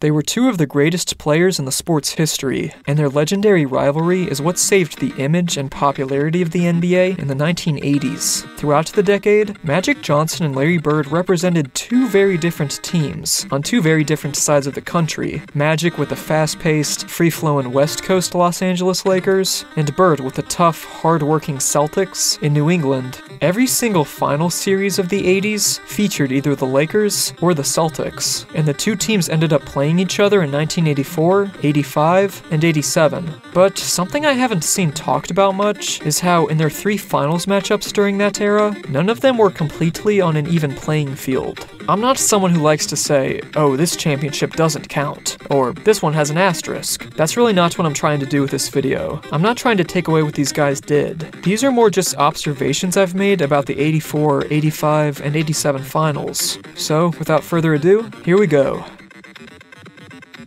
They were two of the greatest players in the sport's history, and their legendary rivalry is what saved the image and popularity of the NBA in the 1980s. Throughout the decade, Magic Johnson and Larry Bird represented two very different teams on two very different sides of the country. Magic with the fast-paced, free-flowing West Coast Los Angeles Lakers, and Bird with the tough, hard-working Celtics in New England. Every single final series of the 80s featured either the Lakers or the Celtics, and the two teams ended up playing each other in 1984, 85, and 87. But something I haven't seen talked about much is how in their three finals matchups during that era, none of them were completely on an even playing field. I'm not someone who likes to say, oh, this championship doesn't count, or this one has an asterisk. That's really not what I'm trying to do with this video. I'm not trying to take away what these guys did. These are more just observations I've made about the 84, 85, and 87 finals. So, without further ado, here we go.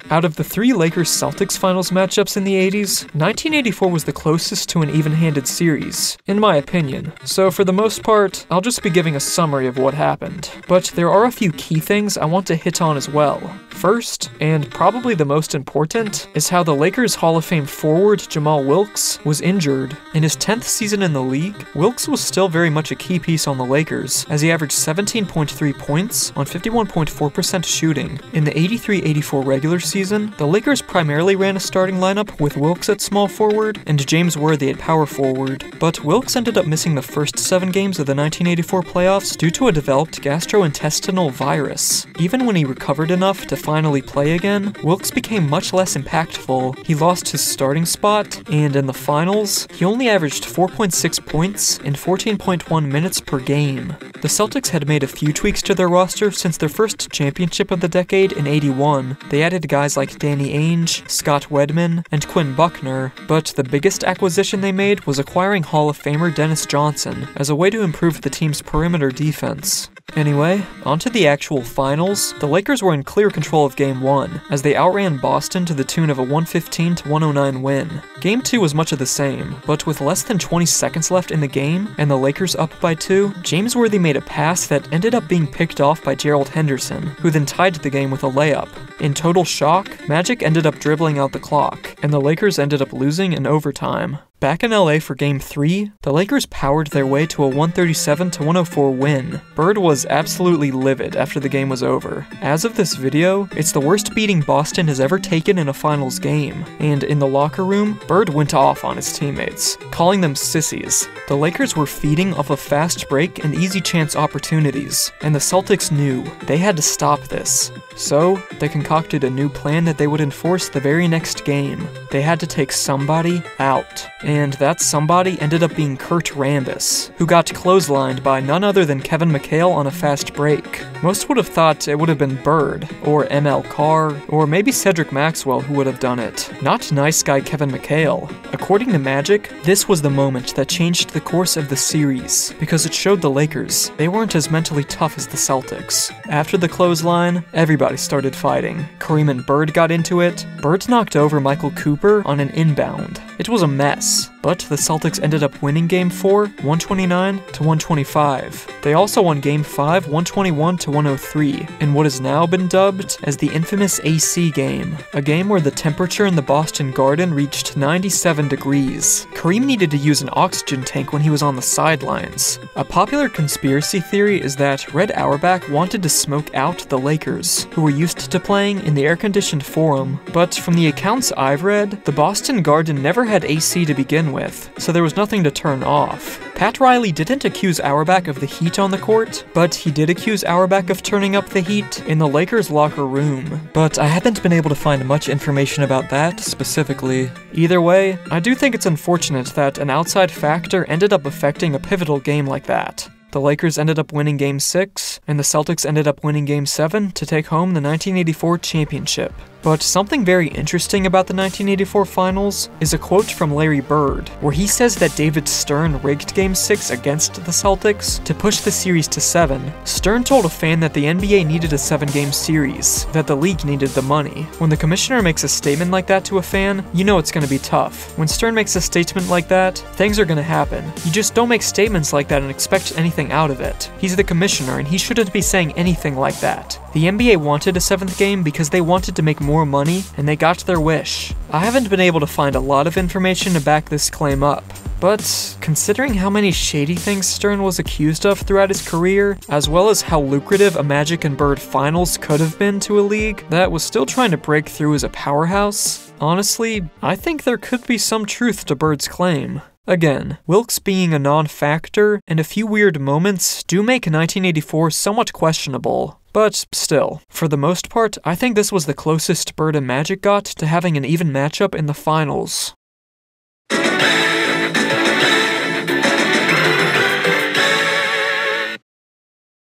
Out of the three Lakers-Celtics finals matchups in the 80s, 1984 was the closest to an even-handed series, in my opinion, so for the most part, I'll just be giving a summary of what happened. But there are a few key things I want to hit on as well. First, and probably the most important, is how the Lakers Hall of Fame forward Jamal Wilkes was injured. In his 10th season in the league, Wilkes was still very much a key piece on the Lakers, as he averaged 17.3 points on 51.4% shooting. In the 83-84 regular season, the Lakers primarily ran a starting lineup with Wilkes at small forward and James Worthy at power forward, but Wilkes ended up missing the first 7 games of the 1984 playoffs due to a developed gastrointestinal virus. Even when he recovered enough to finally play again, Wilkes became much less impactful. He lost his starting spot, and in the finals, he only averaged 4.6 points in 14.1 minutes per game. The Celtics had made a few tweaks to their roster since their first championship of the decade in 81. They added guys like Danny Ainge, Scott Wedman, and Quinn Buckner, but the biggest acquisition they made was acquiring Hall of Famer Dennis Johnson as a way to improve the team's perimeter defense. Anyway, onto the actual finals. The Lakers were in clear control of Game 1, as they outran Boston to the tune of a 115-109 win. Game 2 was much of the same, but with less than 20 seconds left in the game, and the Lakers up by 2, James Worthy made a pass that ended up being picked off by Gerald Henderson, who then tied the game with a layup. In total shock, Magic ended up dribbling out the clock, and the Lakers ended up losing in overtime. Back in LA for Game 3, the Lakers powered their way to a 137-104 win. Bird was absolutely livid after the game was over. As of this video, it's the worst beating Boston has ever taken in a finals game, and in the locker room, Bird went off on his teammates, calling them sissies. The Lakers were feeding off of fast break and easy chance opportunities, and the Celtics knew they had to stop this. So, they concocted a new plan that they would enforce the very next game. They had to take somebody out. And that somebody ended up being Kurt Rambis, who got clotheslined by none other than Kevin McHale on a fast break. Most would have thought it would have been Bird, or ML Carr, or maybe Cedric Maxwell who would have done it, not nice guy Kevin McHale. According to Magic, this was the moment that changed the course of the series, because it showed the Lakers they weren't as mentally tough as the Celtics. After the clothesline, everybody started fighting. Kareem and Bird got into it. Bird knocked over Michael Cooper on an inbound. It was a mess, but the Celtics ended up winning Game 4, 129-125. They also won Game 5, 121-103, in what has now been dubbed as the infamous AC game, a game where the temperature in the Boston Garden reached 97 degrees. Kareem needed to use an oxygen tank when he was on the sidelines. A popular conspiracy theory is that Red Auerbach wanted to smoke out the Lakers, who were used to playing in the air-conditioned Forum, but from the accounts I've read, the Boston Garden never had AC to begin with, so there was nothing to turn off. Pat Riley didn't accuse Auerbach of the heat on the court, but he did accuse Auerbach of turning up the heat in the Lakers locker room. But I haven't been able to find much information about that specifically. Either way, I do think it's unfortunate that an outside factor ended up affecting a pivotal game like that. The Lakers ended up winning Game 6, and the Celtics ended up winning Game 7 to take home the 1984 championship. But something very interesting about the 1984 finals is a quote from Larry Bird, where he says that David Stern rigged Game 6 against the Celtics to push the series to 7. Stern told a fan that the NBA needed a 7-game series, that the league needed the money. When the commissioner makes a statement like that to a fan, you know it's going to be tough. When Stern makes a statement like that, things are going to happen. You just don't make statements like that and expect anything out of it. He's the commissioner and he shouldn't be saying anything like that. The NBA wanted a 7th game because they wanted to make more money, and they got their wish. I haven't been able to find a lot of information to back this claim up, but considering how many shady things Stern was accused of throughout his career, as well as how lucrative a Magic and Bird finals could have been to a league that was still trying to break through as a powerhouse, honestly, I think there could be some truth to Bird's claim. Again, Wilkes being a non-factor and a few weird moments do make 1984 somewhat questionable. But still, for the most part, I think this was the closest Bird and Magic got to having an even matchup in the finals.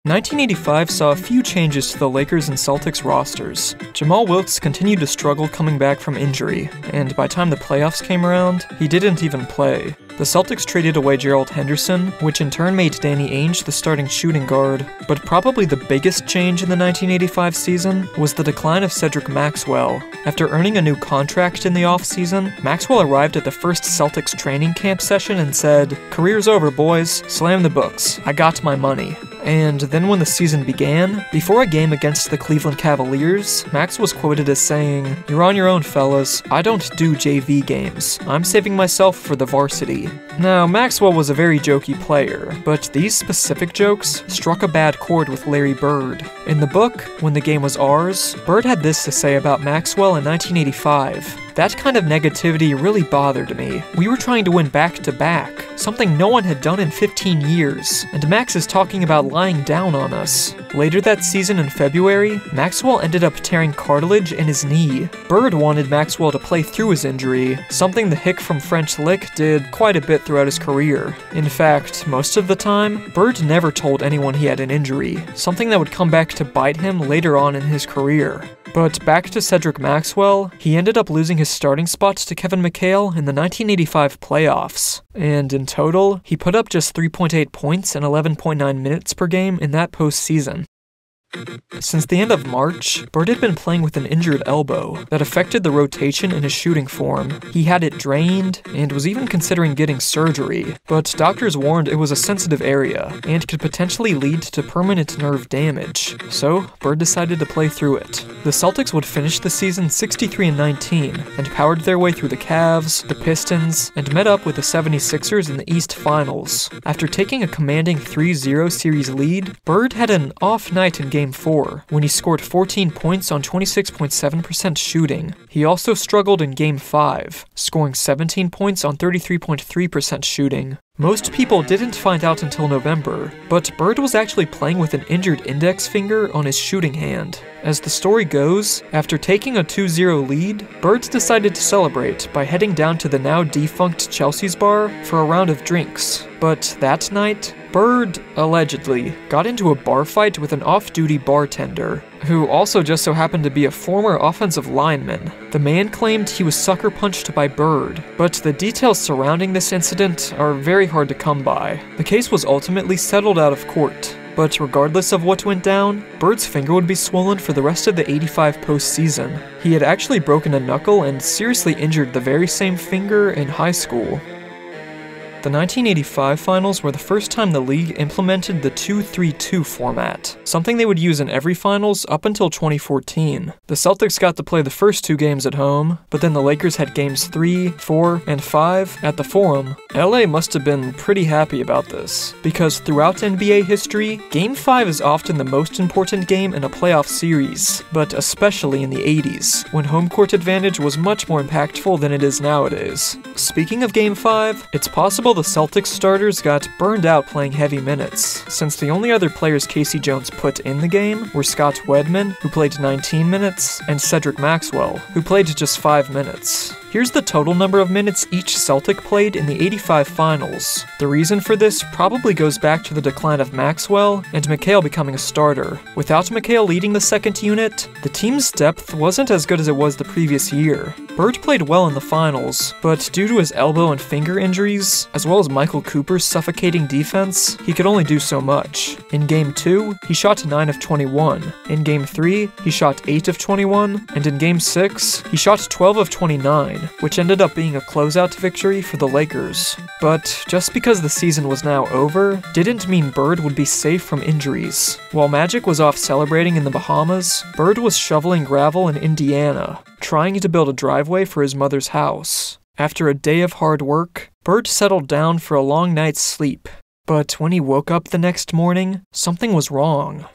1985 saw a few changes to the Lakers and Celtics rosters. Jamal Wilkes continued to struggle coming back from injury, and by the time the playoffs came around, he didn't even play. The Celtics traded away Gerald Henderson, which in turn made Danny Ainge the starting shooting guard, but probably the biggest change in the 1985 season was the decline of Cedric Maxwell. After earning a new contract in the offseason, Maxwell arrived at the first Celtics training camp session and said, "Career's over, boys. Slam the books. I got my money." And then when the season began, before a game against the Cleveland Cavaliers, Max was quoted as saying, "You're on your own, fellas. I don't do JV games. I'm saving myself for the varsity." Now, Maxwell was a very jokey player, but these specific jokes struck a bad chord with Larry Bird. In the book, When the Game Was Ours, Bird had this to say about Maxwell in 1985. "That kind of negativity really bothered me. We were trying to win back-to-back, something no one had done in 15 years, and Max is talking about lying down on us." Later that season in February, Maxwell ended up tearing cartilage in his knee. Bird wanted Maxwell to play through his injury, something the hick from French Lick did quite a bit throughout his career. In fact, most of the time, Bird never told anyone he had an injury, something that would come back to bite him later on in his career. But back to Cedric Maxwell, he ended up losing his starting spot to Kevin McHale in the 1985 playoffs. And in total, he put up just 3.8 points and 11.9 minutes per game in that postseason. Since the end of March, Bird had been playing with an injured elbow that affected the rotation in his shooting form. He had it drained and was even considering getting surgery, but doctors warned it was a sensitive area and could potentially lead to permanent nerve damage, so Bird decided to play through it. The Celtics would finish the season 63-19 and powered their way through the Cavs, the Pistons, and met up with the 76ers in the East Finals. After taking a commanding 3-0 series lead, Bird had an off night in Game 4, when he scored 14 points on 26.7% shooting. He also struggled in Game 5, scoring 17 points on 33.3% shooting. Most people didn't find out until November, but Bird was actually playing with an injured index finger on his shooting hand. As the story goes, after taking a 2-0 lead, Bird decided to celebrate by heading down to the now defunct Chelsea's bar for a round of drinks. But that night, Bird, allegedly, got into a bar fight with an off-duty bartender, who also just so happened to be a former offensive lineman. The man claimed he was sucker punched by Bird, but the details surrounding this incident are very hard to come by. The case was ultimately settled out of court, but regardless of what went down, Bird's finger would be swollen for the rest of the 85 postseason. He had actually broken a knuckle and seriously injured the very same finger in high school. The 1985 finals were the first time the league implemented the 2-3-2 format, something they would use in every finals up until 2014. The Celtics got to play the first 2 games at home, but then the Lakers had games 3, 4, and 5 at the Forum. LA must have been pretty happy about this, because throughout NBA history, Game 5 is often the most important game in a playoff series, but especially in the 80s, when home court advantage was much more impactful than it is nowadays. Speaking of Game 5, it's possible the Celtics starters got burned out playing heavy minutes, since the only other players Casey Jones put in the game were Scott Wedman, who played 19 minutes, and Cedric Maxwell, who played just 5 minutes. Here's the total number of minutes each Celtic played in the '85 finals. The reason for this probably goes back to the decline of Maxwell and McHale becoming a starter. Without McHale leading the second unit, the team's depth wasn't as good as it was the previous year. Bird played well in the finals, but due to his elbow and finger injuries, as well as Michael Cooper's suffocating defense, he could only do so much. In Game 2, he shot 9 of 21. In Game 3, he shot 8 of 21, and in Game 6, he shot 12 of 29, which ended up being a closeout victory for the Lakers. But just because the season was now over, didn't mean Bird would be safe from injuries. While Magic was off celebrating in the Bahamas, Bird was shoveling gravel in Indiana, trying to build a driveway for his mother's house. After a day of hard work, Bird settled down for a long night's sleep. But when he woke up the next morning, something was wrong.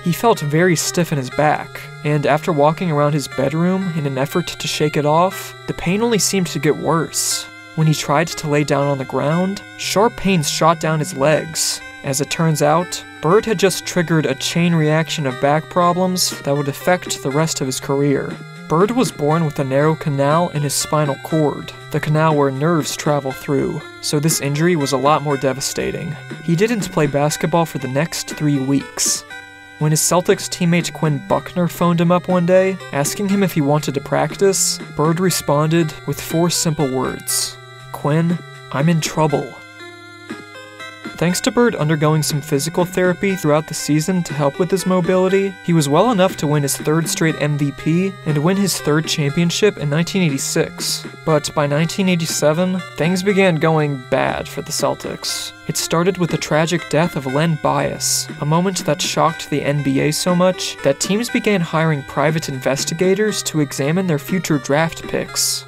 He felt very stiff in his back, and after walking around his bedroom in an effort to shake it off, the pain only seemed to get worse. When he tried to lay down on the ground, sharp pains shot down his legs. As it turns out, Bird had just triggered a chain reaction of back problems that would affect the rest of his career. Bird was born with a narrow canal in his spinal cord, the canal where nerves travel through, so this injury was a lot more devastating. He didn't play basketball for the next 3 weeks. When his Celtics teammate Quinn Buckner phoned him up one day, asking him if he wanted to practice, Bird responded with 4 simple words. "Quinn, I'm in trouble." Thanks to Bird undergoing some physical therapy throughout the season to help with his mobility, he was well enough to win his 3rd straight MVP and win his 3rd championship in 1986. But by 1987, things began going bad for the Celtics. It started with the tragic death of Len Bias, a moment that shocked the NBA so much that teams began hiring private investigators to examine their future draft picks.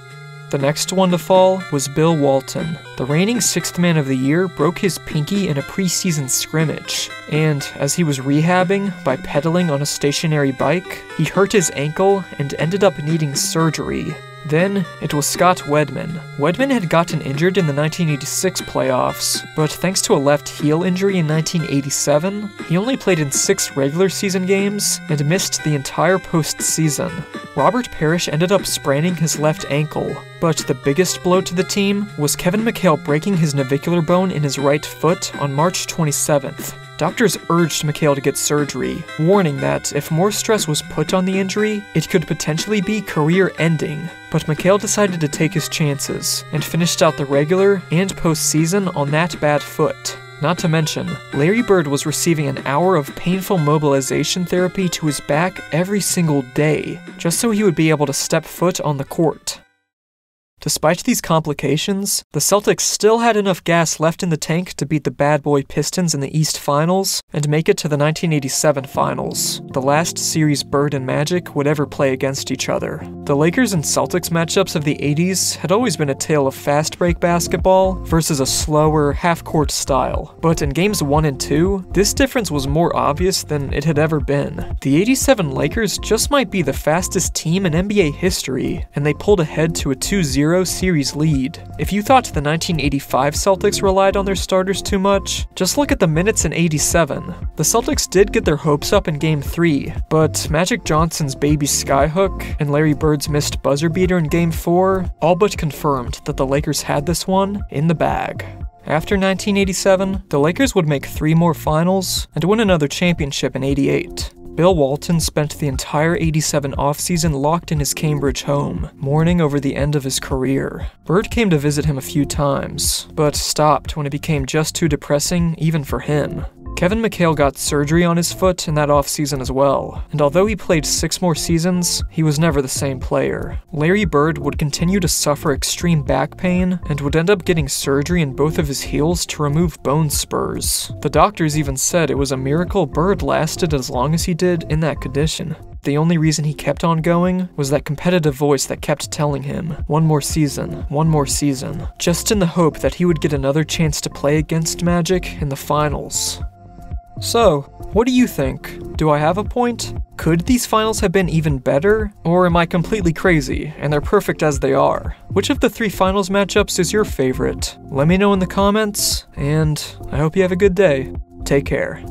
The next one to fall was Bill Walton. The reigning 6th man of the year broke his pinky in a preseason scrimmage, and as he was rehabbing by pedaling on a stationary bike, he hurt his ankle and ended up needing surgery. Then, it was Scott Wedman. Wedman had gotten injured in the 1986 playoffs, but thanks to a left heel injury in 1987, he only played in 6 regular season games and missed the entire postseason. Robert Parrish ended up spraining his left ankle, but the biggest blow to the team was Kevin McHale breaking his navicular bone in his right foot on March 27th. Doctors urged McHale to get surgery, warning that if more stress was put on the injury, it could potentially be career-ending. But McHale decided to take his chances, and finished out the regular and postseason on that bad foot. Not to mention, Larry Bird was receiving an hour of painful mobilization therapy to his back every single day, just so he would be able to step foot on the court. Despite these complications, the Celtics still had enough gas left in the tank to beat the bad boy Pistons in the East Finals and make it to the 1987 Finals, the last series Bird and Magic would ever play against each other. The Lakers and Celtics matchups of the 80s had always been a tale of fast break basketball versus a slower, half-court style, but in games 1 and 2, this difference was more obvious than it had ever been. The 87 Lakers just might be the fastest team in NBA history, and they pulled ahead to a 2-0 series lead. If you thought the 1985 Celtics relied on their starters too much, just look at the minutes in 87. The Celtics did get their hopes up in Game 3, but Magic Johnson's baby skyhook and Larry Bird's missed buzzer beater in Game 4 all but confirmed that the Lakers had this one in the bag. After 1987, the Lakers would make 3 more finals and win another championship in 88. Bill Walton spent the entire 87 offseason locked in his Cambridge home, mourning over the end of his career. Bird came to visit him a few times, but stopped when it became just too depressing even for him. Kevin McHale got surgery on his foot in that offseason as well, and although he played 6 more seasons, he was never the same player. Larry Bird would continue to suffer extreme back pain, and would end up getting surgery in both of his heels to remove bone spurs. The doctors even said it was a miracle Bird lasted as long as he did in that condition. The only reason he kept on going was that competitive voice that kept telling him, one more season, just in the hope that he would get another chance to play against Magic in the finals. So, what do you think? Do I have a point? Could these finals have been even better? Or am I completely crazy, and they're perfect as they are? Which of the 3 finals matchups is your favorite? Let me know in the comments, and I hope you have a good day. Take care.